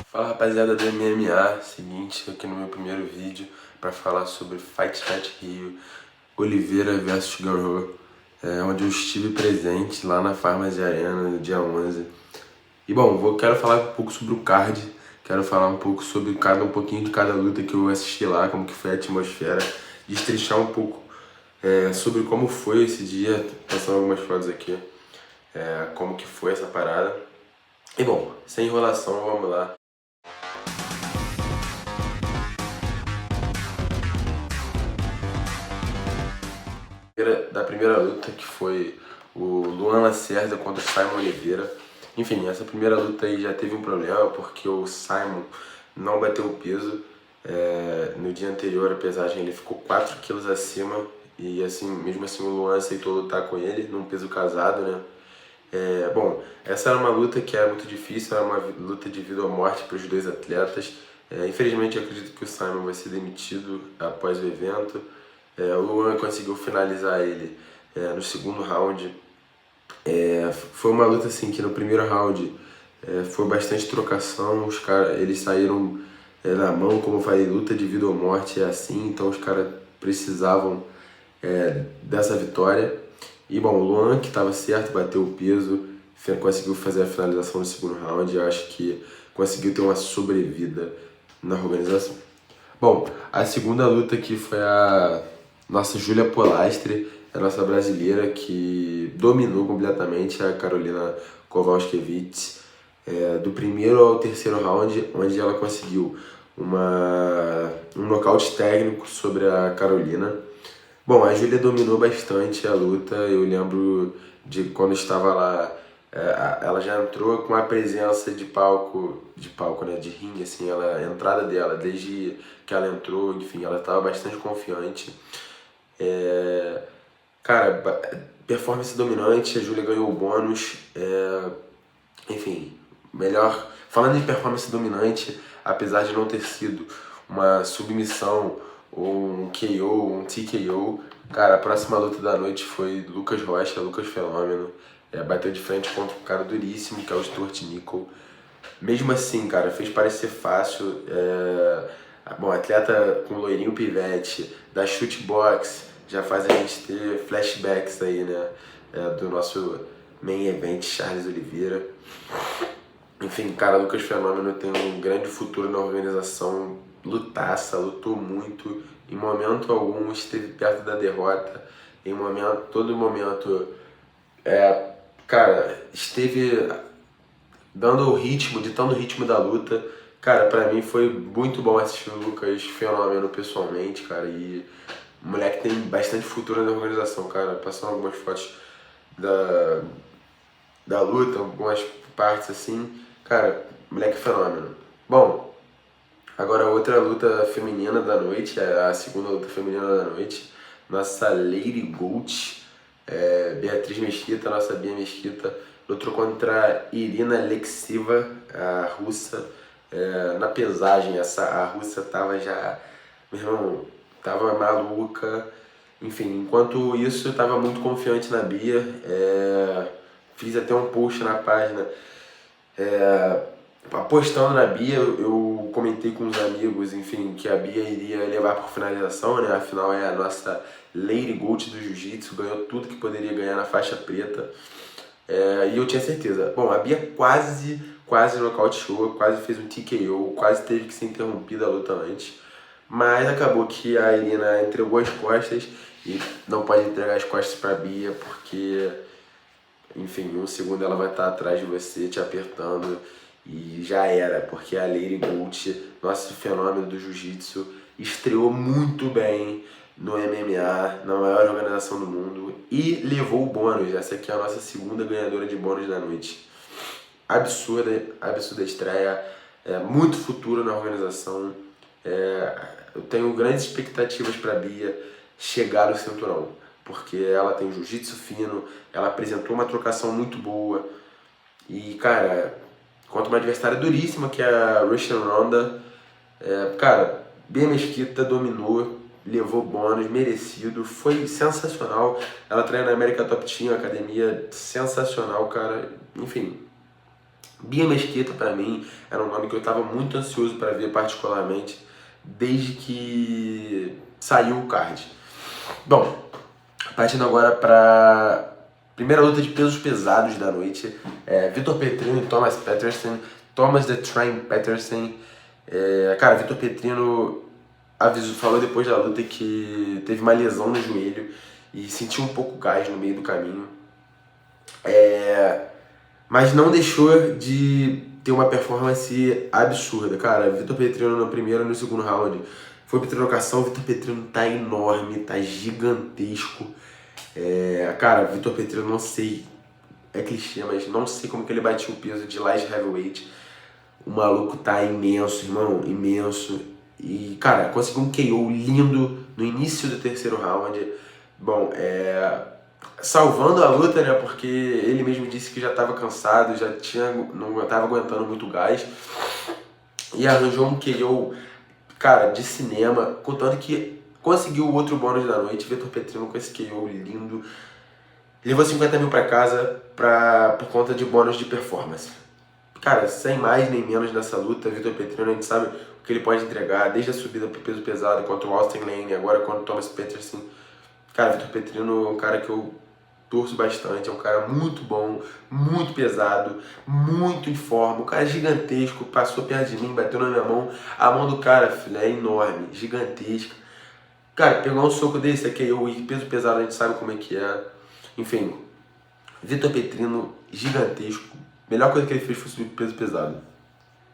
Fala rapaziada do MMA, seguinte, aqui no meu primeiro vídeo para falar sobre Fight Night Rio, Oliveira vs Gamrot, onde eu estive presente lá na Pharmacy Arena no dia 11. E bom, quero falar um pouco sobre o card, quero falar um pouco sobre um pouquinho de cada luta que eu assisti lá, como que foi a atmosfera, destrinchar um pouco sobre como foi esse dia, passando algumas fotos aqui, como que foi essa parada. E bom, sem enrolação, vamos lá. Da primeira luta, que foi o Luan Lacerda contra o Simon Oliveira. Enfim, essa primeira luta aí já teve um problema, porque o Simon não bateu o peso. No dia anterior, a pesagem, ele ficou 4 quilos acima, e assim, mesmo assim o Luan aceitou lutar com ele, num peso casado, né? Bom, essa era uma luta que era muito difícil, era uma luta de vida ou morte para os dois atletas. Infelizmente, eu acredito que o Simon vai ser demitido após o evento. O Luan conseguiu finalizar ele no segundo round. Foi uma luta assim que no primeiro round foi bastante trocação, eles saíram na mão, como eu falei, luta de vida ou morte é assim, então os caras precisavam dessa vitória. E bom, o Luan, que estava certo, bateu o peso, conseguiu fazer a finalização no segundo round, eu acho que conseguiu ter uma sobrevida na organização. Bom, a segunda luta aqui foi a nossa Júlia Polastri, a nossa brasileira, que dominou completamente a Karolina Kowalkiewicz, do primeiro ao terceiro round, onde ela conseguiu um nocaute técnico sobre a Karolina. Bom, a Júlia dominou bastante a luta, eu lembro de quando estava lá, ela já entrou com a presença de palco, né, de ringue, assim, a entrada dela, desde que ela entrou, enfim, ela estava bastante confiante. Cara, performance dominante, a Júlia ganhou o bônus, enfim, melhor. Falando em performance dominante, apesar de não ter sido uma submissão ou um KO, um TKO, cara, a próxima luta da noite foi Lucas Rocha, Lucas Fenômeno. Bateu de frente contra um cara duríssimo, que é o Stuart Nickel. Mesmo assim, cara, fez parecer fácil. Bom, atleta com loirinho pivete, da shootbox, já faz a gente ter flashbacks aí, né? Do nosso main event, Charles Oliveira. Enfim, cara, Lucas Fenômeno tem um grande futuro na organização, lutou muito, em momento algum esteve perto da derrota, todo momento, cara, esteve ditando o ritmo da luta. Cara, pra mim foi muito bom assistir o Lucas Fenômeno pessoalmente, cara, e o moleque tem bastante futuro na organização, cara, passando algumas fotos da luta, algumas partes assim, cara, moleque fenômeno. Bom, agora outra luta feminina da noite, a segunda luta feminina da noite, nossa Lady Gold, Beatriz Mesquita, nossa Bia Mesquita, lutou contra Irina Alexieva, a russa, na pesagem. A russa tava já, meu irmão, tava maluca. Enfim, enquanto isso eu tava muito confiante na Bia, fiz até um post na página apostando na Bia. Eu comentei com os amigos, enfim, que a Bia iria levar por finalização, né? Afinal é a nossa Lady Gold do Jiu-Jitsu, ganhou tudo que poderia ganhar na faixa preta. E eu tinha certeza. Bom, a Bia quase nocauteou, quase fez um TKO, quase teve que ser interrompida a luta antes. Mas acabou que a Irina entregou as costas, e não pode entregar as costas pra Bia, porque, enfim, um segundo ela vai estar atrás de você, te apertando, e já era, porque a Lady Gold, nosso fenômeno do Jiu-Jitsu, estreou muito bem no MMA, na maior organização do mundo, e levou o bônus. Essa aqui é a nossa segunda ganhadora de bônus da noite. Absurda estreia, muito futuro na organização. Eu tenho grandes expectativas para a Bia chegar no cinturão, porque ela tem jiu-jitsu fino, ela apresentou uma trocação muito boa, e cara, contra uma adversária duríssima que é a Russian Ronda, cara, Bia Mesquita dominou, levou bônus, merecido, foi sensacional. Ela treina na América Top Team, academia sensacional, cara. Enfim, Bia Mesquita pra mim era um nome que eu tava muito ansioso para ver particularmente desde que saiu o card. Bom, partindo agora para primeira luta de pesos pesados da noite, Vitor Petrino e Thomas Peterson. Thomas The Train Peterson. Cara, Vitor Petrino falou depois da luta que teve uma lesão no joelho e sentiu um pouco gás no meio do caminho. Mas não deixou de ter uma performance absurda. Cara, Vitor Petrino no primeiro e no segundo round foi pra trocação. Vitor Petrino tá enorme, tá gigantesco. Cara, Vitor Petrino, não sei, é clichê, mas não sei como que ele batia o peso de light heavyweight. O maluco tá imenso, irmão, imenso. E, cara, conseguiu um KO lindo no início do terceiro round. Bom, salvando a luta, né, porque ele mesmo disse que já estava cansado, não estava aguentando muito gás. E arranjou um KO, cara, de cinema, contanto que conseguiu o outro bônus da noite. Vitor Petrino com esse KO lindo. Levou 50 mil pra casa por conta de bônus de performance. Cara, sem mais nem menos nessa luta, Vitor Petrino, a gente sabe o que ele pode entregar, desde a subida pro peso pesado contra o Austin Lane, agora contra o Thomas Peterson. Cara, Vitor Petrino é um cara que eu torço bastante, é um cara muito bom, muito pesado, muito em forma, um cara gigantesco, passou perto de mim, bateu na minha mão, a mão do cara, filho, é enorme, gigantesca. Cara, pegar um soco desse aqui, peso pesado, a gente sabe como é que é. Enfim, Vitor Petrino, gigantesco. Melhor coisa que ele fez foi subir peso pesado.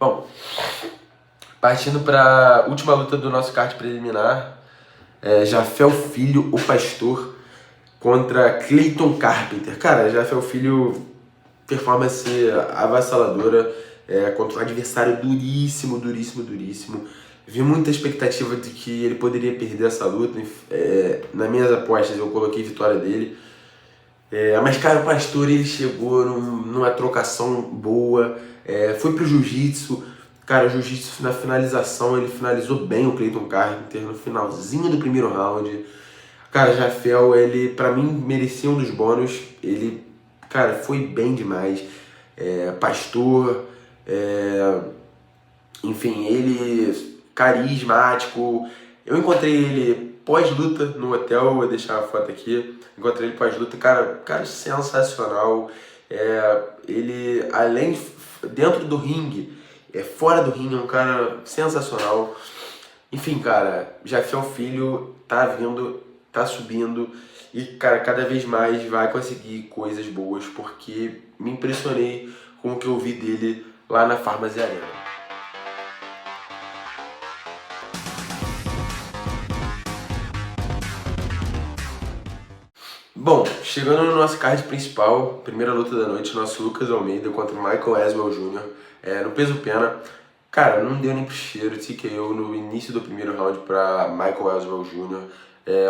Bom, partindo para a última luta do nosso card preliminar, Jafel Filho, o Pastor, contra Clayton Carpenter. Cara, Jafel Filho, performance avassaladora, contra um adversário duríssimo, duríssimo, duríssimo. Vi muita expectativa de que ele poderia perder essa luta. Nas minhas apostas eu coloquei vitória dele. Mas, cara, o Pastor, ele chegou numa trocação boa, foi pro jiu-jitsu. Cara, o jiu-jitsu na finalização, ele finalizou bem o Clayton Carpenter no finalzinho do primeiro round. Cara, Jafel, ele, pra mim, merecia um dos bônus. Ele, cara, foi bem demais. Pastor, enfim, ele carismático. Eu encontrei ele pós-luta no hotel, vou deixar a foto aqui. Encontrei ele pós-luta, cara sensacional. Ele, além, dentro do ringue, fora do ringue, é um cara sensacional. Enfim, cara, Jafel Filho tá vindo, tá subindo e, cara, cada vez mais vai conseguir coisas boas, porque me impressionei com o que eu vi dele lá na Farmers Arena. Bom, chegando no nosso card principal, primeira luta da noite, nosso Lucas Almeida contra o Michael Aswell Jr. No peso pena. Cara, não deu nem pro cheiro, TKO no início do primeiro round pra Michael Aswell Jr.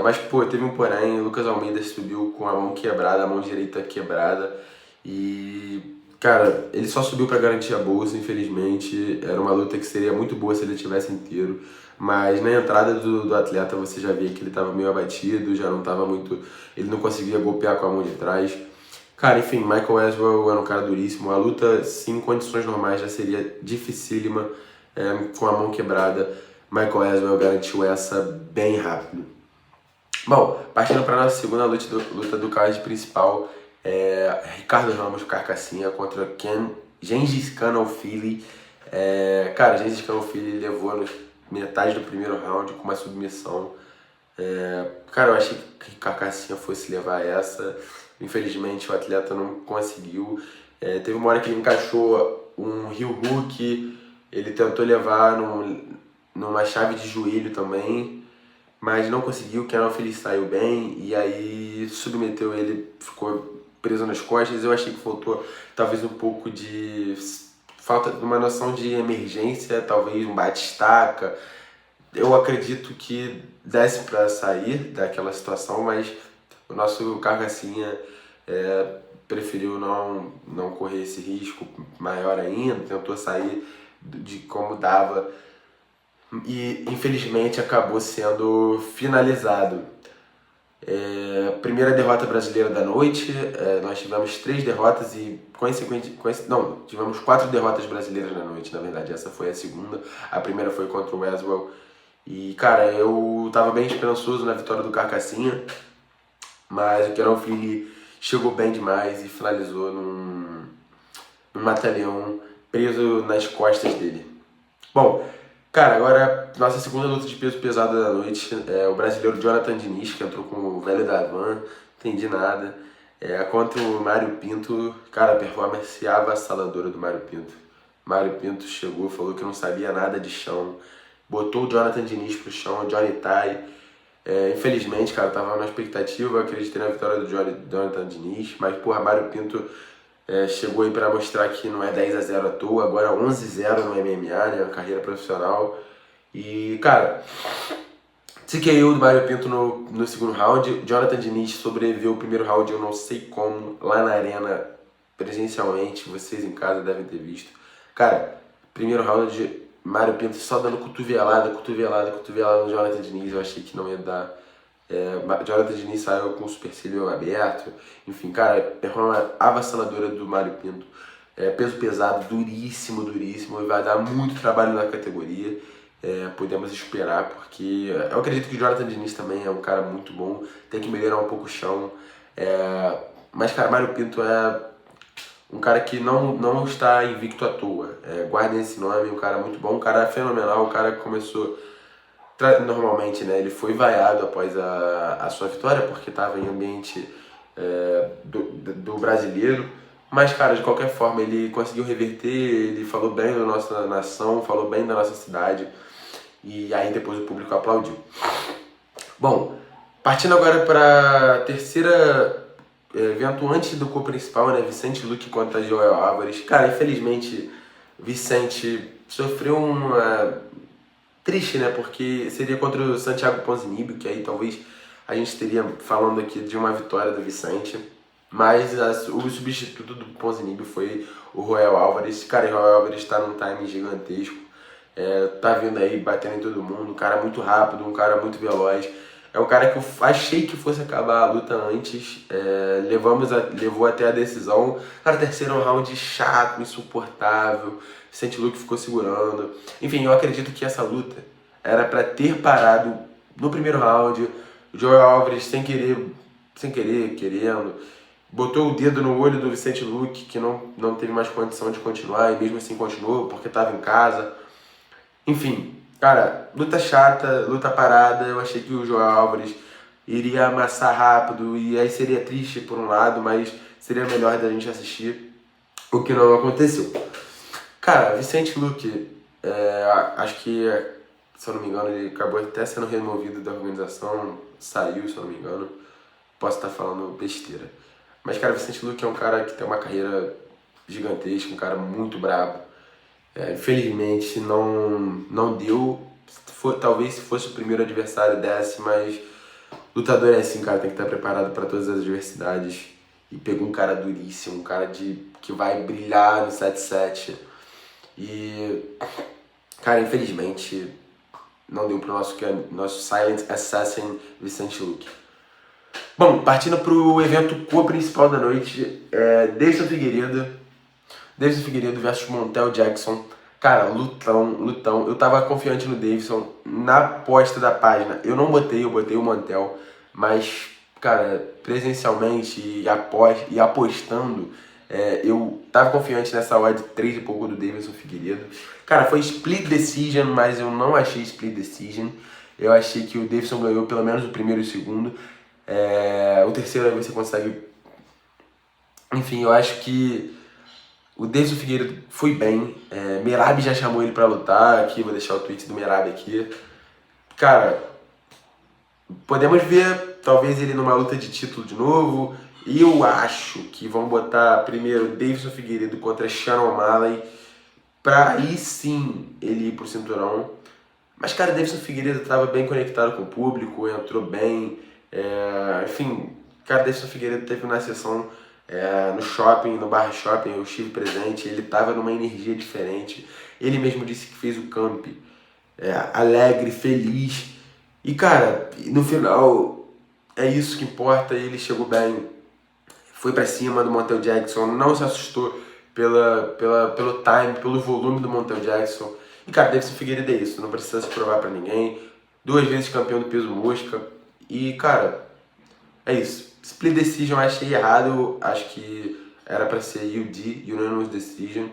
Mas, pô, teve um porém, o Lucas Almeida subiu com a mão quebrada, a mão direita quebrada. E, cara, ele só subiu pra garantir a bolsa, infelizmente. Era uma luta que seria muito boa se ele tivesse inteiro. Mas na entrada do atleta você já via que ele estava meio abatido, já não estava muito... Ele não conseguia golpear com a mão de trás. Cara, enfim, Michael Aswell era um cara duríssimo. A luta, sim, em condições normais já seria dificílima, com a mão quebrada. Michael Aswell garantiu essa bem rápido. Bom, partindo para a nossa segunda luta do card principal, Ricardo Ramos, Carcassinha, contra Gengis Khan Ofili. Cara, Gengis Khan Ofili levou no metade do primeiro round com uma submissão. Cara, eu achei que Carcassinha fosse levar essa. Infelizmente o atleta não conseguiu. Teve uma hora que ele encaixou um heel hook, ele tentou levar numa chave de joelho também, mas não conseguiu. Kenan Ofili saiu bem e aí submeteu ele, ficou preso nas costas. Eu achei que faltou talvez um pouco de falta de uma noção de emergência, talvez um bate-estaca. Eu acredito que desse para sair daquela situação, mas o nosso Carcassinha preferiu não correr esse risco maior ainda, tentou sair de como dava. e infelizmente acabou sendo finalizado. Primeira derrota brasileira da noite, nós tivemos 3 derrotas e tivemos 4 derrotas brasileiras na noite, na verdade, essa foi a segunda, a primeira foi contra o Weswell, e cara, eu tava bem esperançoso na vitória do Carcassinha, mas o Querão Filho chegou bem demais e finalizou num mata-leão preso nas costas dele. Bom, cara, agora nossa segunda luta de peso pesado da noite é o brasileiro Jonathan Diniz, que entrou com o velho da Van, não entendi nada. Contra o Mário Pinto, cara, a performance avassaladora do Mário Pinto. Mário Pinto chegou, falou que não sabia nada de chão, botou o Jonathan Diniz pro chão, o Johnny Tai. Infelizmente, cara, tava na expectativa, acreditei na vitória do Jonathan Diniz, mas, porra, Mário Pinto chegou aí pra mostrar que não é 10-0 à toa, agora 11-0 no MMA, né, na carreira profissional. E, cara, TKO do Mário Pinto no segundo round, Jonathan Diniz sobreviveu o primeiro round, eu não sei como, lá na arena, presencialmente, vocês em casa devem ter visto. Cara, primeiro round, Mário Pinto só dando cotovelada no Jonathan Diniz, eu achei que não ia dar. Jonathan Diniz saiu com o supercílio aberto, enfim, cara, performance avassaladora do Mário Pinto. Peso pesado, duríssimo, e vai dar muito trabalho na categoria. Podemos esperar, porque eu acredito que o Jonathan Diniz também é um cara muito bom, tem que melhorar um pouco o chão. Mas, cara, Mário Pinto é um cara que não está invicto à toa. Guardem esse nome, um cara muito bom, um cara fenomenal, um cara que começou normalmente, né, ele foi vaiado após a sua vitória, porque estava em ambiente do brasileiro, mas, cara, de qualquer forma, ele conseguiu reverter, ele falou bem da nossa nação, falou bem da nossa cidade, e aí depois o público aplaudiu. Bom, partindo agora para a terceira evento antes do co-principal, né, Vicente Luque contra Joel Álvares. Cara, infelizmente, Vicente sofreu triste, né? Porque seria contra o Santiago Ponzinibbio, que aí talvez a gente estaria falando aqui de uma vitória do Vicente. Mas o substituto do Ponzinibbio foi o Royal Álvares. Cara, o Royal Álvares está num time gigantesco. Tá vindo aí, batendo em todo mundo. Um cara muito rápido, um cara muito veloz. É um cara que eu achei que fosse acabar a luta antes. Levou até a decisão. Cara, terceiro round chato, insuportável. Vicente Luque ficou segurando. Enfim, eu acredito que essa luta era para ter parado no primeiro round. O Joel Álvares, sem querer, querendo, botou o dedo no olho do Vicente Luque, que não teve mais condição de continuar, e mesmo assim continuou, porque estava em casa. Enfim, cara, luta chata, luta parada. Eu achei que o Joel Álvares iria amassar rápido, e aí seria triste por um lado, mas seria melhor da gente assistir, o que não aconteceu. Cara, Vicente Luque, acho que, se eu não me engano, ele acabou até sendo removido da organização, saiu, se eu não me engano. Posso estar falando besteira. Mas, cara, Vicente Luque é um cara que tem uma carreira gigantesca, um cara muito brabo. Infelizmente, não deu. Talvez se fosse o primeiro adversário desse, mas lutador é assim, cara, tem que estar preparado para todas as adversidades. E pegou um cara duríssimo, um cara que vai brilhar no 7-7. E, cara, infelizmente, não deu pro nosso Silent Assassin Vicente Luque. Bom, partindo pro evento co-principal da noite, Davidson Figueiredo versus Montel Jackson. Cara, lutão. Eu tava confiante no Davidson na aposta da página. Eu botei o Montel, mas, cara, presencialmente e apostando, eu tava confiante nessa odd 3 e pouco do Davidson Figueiredo. Cara, foi split decision, mas eu não achei split decision. Eu achei que o Davidson ganhou pelo menos o primeiro e o segundo. O terceiro aí você consegue. Enfim, eu acho que o Davidson Figueiredo foi bem. Merab já chamou ele pra lutar. Aqui, vou deixar o tweet do Merab aqui. Cara, podemos ver talvez ele numa luta de título de novo. E eu acho que vão botar primeiro Davidson Figueiredo contra Sean O'Malley, pra aí sim ele ir pro cinturão. Mas, cara, Davidson Figueiredo estava bem conectado com o público, entrou bem. Enfim, cara, Davidson Figueiredo teve uma sessão no shopping, no bar shopping, eu estive presente, ele estava numa energia diferente. Ele mesmo disse que fez o camp alegre, feliz. E, cara, no final, é isso que importa. Ele chegou bem, foi pra cima do Montel Jackson, não se assustou pelo time, pelo volume do Montel Jackson. E, cara, Davidson Figueiredo é isso, não precisa se provar pra ninguém. 2 vezes campeão do peso mosca. E, cara, é isso. Split Decision eu achei errado, acho que era pra ser UD, Unanimous Decision.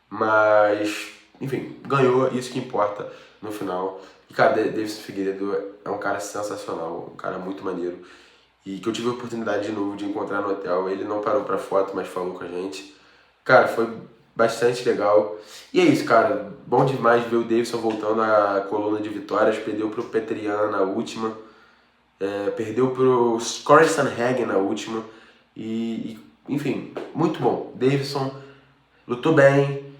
Mas, enfim, ganhou, isso que importa no final. E, cara, Davidson Figueiredo é um cara sensacional, um cara muito maneiro. E que eu tive a oportunidade de novo de encontrar no hotel. Ele não parou pra foto, mas falou com a gente. Cara, foi bastante legal. E é isso, cara. Bom demais ver o Davidson voltando à coluna de vitórias. Perdeu pro Petrian na última. Perdeu pro Scorer Sanhagen na última. Enfim, muito bom. Davidson lutou bem,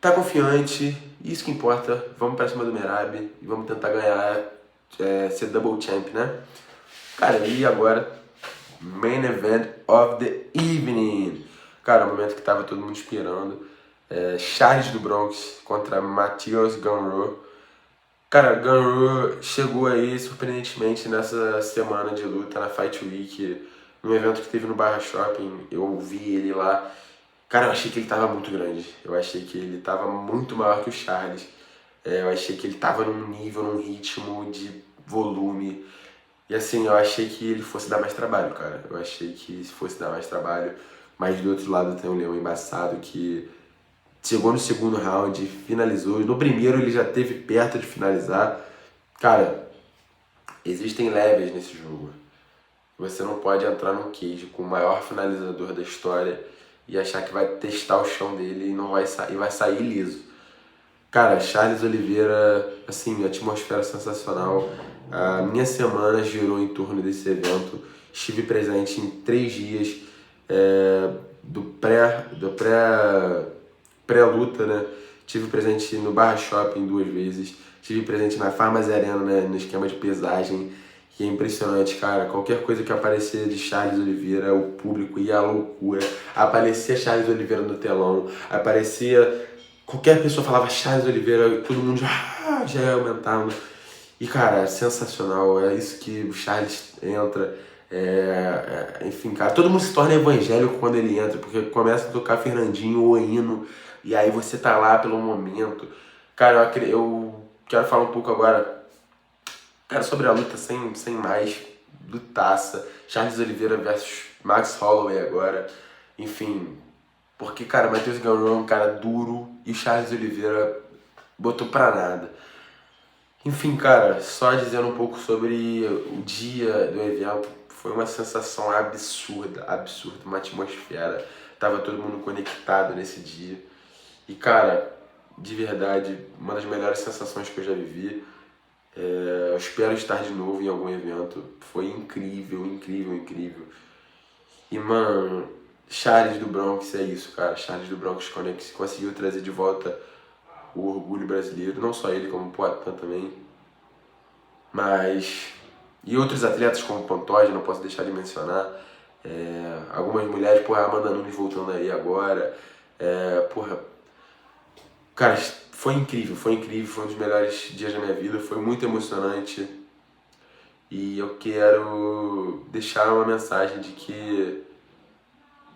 tá confiante. Isso que importa. Vamos pra cima do Merab e vamos tentar ganhar, ser double champ, né? Cara, e agora, main event of the evening. Cara, o momento que tava todo mundo esperando. Charles do Bronx contra Matheus Gamrot. Cara, Gamrot chegou aí surpreendentemente nessa semana de luta na Fight Week, num evento que teve no Barra Shopping. Eu vi ele lá. Cara, eu achei que ele tava muito grande. Eu achei que ele tava muito maior que o Charles. Eu achei que ele tava num nível, num ritmo de volume. E assim, eu achei que ele fosse dar mais trabalho, cara. Eu achei que fosse dar mais trabalho. Mas do outro lado tem o Leão Embaçado que chegou no segundo round, finalizou. No primeiro ele já esteve perto de finalizar. Cara, existem levels nesse jogo. Você não pode entrar num cage com o maior finalizador da história e achar que vai testar o chão dele e não vai sair, vai sair liso. Cara, Charles Oliveira, assim, atmosfera sensacional. A minha semana girou em torno desse evento. Estive presente em 3 dias do pré-luta, né? Estive presente no Barra Shopping 2 vezes. Estive presente na Farmers Arena, né? No esquema de pesagem. Que é impressionante, cara. Qualquer coisa que aparecia de Charles Oliveira, o público ia à loucura. Aparecia Charles Oliveira no telão. Aparecia... Qualquer pessoa falava Charles Oliveira, todo mundo já ia aumentando. E, cara, é sensacional. É isso que o Charles entra. Enfim, cara, todo mundo se torna evangélico quando ele entra, porque começa a tocar Fernandinho ou hino, e aí você tá lá pelo momento. Cara, eu quero falar um pouco agora, cara, sobre a luta sem mais, lutaça. Charles Oliveira versus Max Holloway agora. Enfim, porque, cara, Matheus Gamrot é um cara duro e o Charles Oliveira botou pra nada. Enfim, cara, só dizendo um pouco sobre o dia do evento, foi uma sensação absurda, absurda, uma atmosfera. Tava todo mundo conectado nesse dia. E, cara, de verdade, uma das melhores sensações que eu já vivi. Eu espero estar de novo em algum evento. Foi incrível, incrível, incrível. E, mano, Charles do Bronx é isso, cara. Charles do Bronx conseguiu trazer de volta o orgulho brasileiro. Não só ele, como o Poatan também. Mas... E outros atletas como Pantoja, não posso deixar de mencionar. Algumas mulheres, porra, Amanda Nunes voltando aí agora. Cara, foi incrível, foi um dos melhores dias da minha vida. Foi muito emocionante. E eu quero deixar uma mensagem de que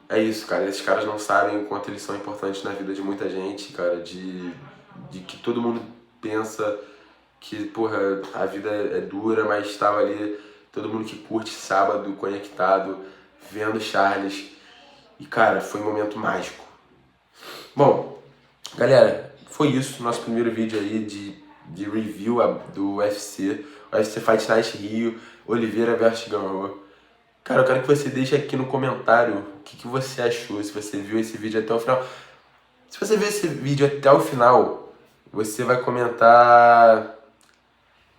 é isso, cara. Esses caras não sabem o quanto eles são importantes na vida de muita gente, cara. De que todo mundo pensa que, porra, a vida é dura, mas estava ali todo mundo que curte sábado, conectado, vendo Charles. E, cara, foi um momento mágico. Bom, galera, foi isso. Nosso primeiro vídeo aí de review do UFC. O UFC Fight Night Rio, Oliveira versus Gamrot. Cara, eu quero que você deixe aqui no comentário o que você achou, se você viu esse vídeo até o final. Se você viu esse vídeo até o final, você vai comentar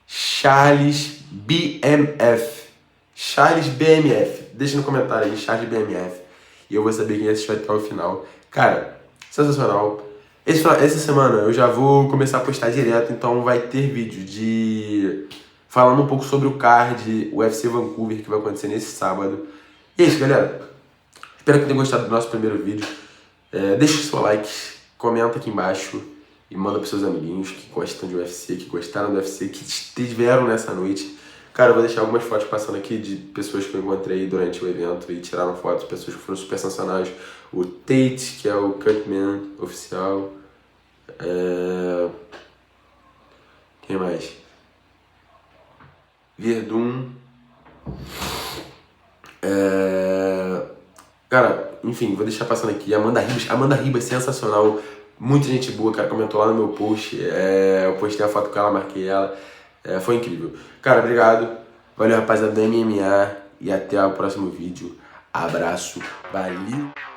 Charles BMF. Charles BMF. Deixa no comentário aí, Charles BMF. E eu vou saber quem assistiu até o final. Cara, sensacional. Essa semana eu já vou começar a postar direto, então vai ter vídeo falando um pouco sobre o card, o UFC Vancouver, que vai acontecer nesse sábado. E é isso, galera. Espero que tenham gostado do nosso primeiro vídeo. Deixa o seu like, comenta aqui embaixo. e manda pros seus amiguinhos que gostam de UFC, que gostaram do UFC, que estiveram nessa noite. Cara, eu vou deixar algumas fotos passando aqui de pessoas que eu encontrei durante o evento e tiraram fotos, pessoas que foram super sensacionais. O Tate, que é o Cutman oficial. Quem mais? Verdun. Cara, enfim, vou deixar passando aqui. Amanda Ribas, sensacional. Muita gente boa, cara, comentou lá no meu post. Eu postei a foto com ela, marquei ela. Foi incrível. Cara, obrigado. Valeu, rapaziada do MMA. E até o próximo vídeo. Abraço. Valeu.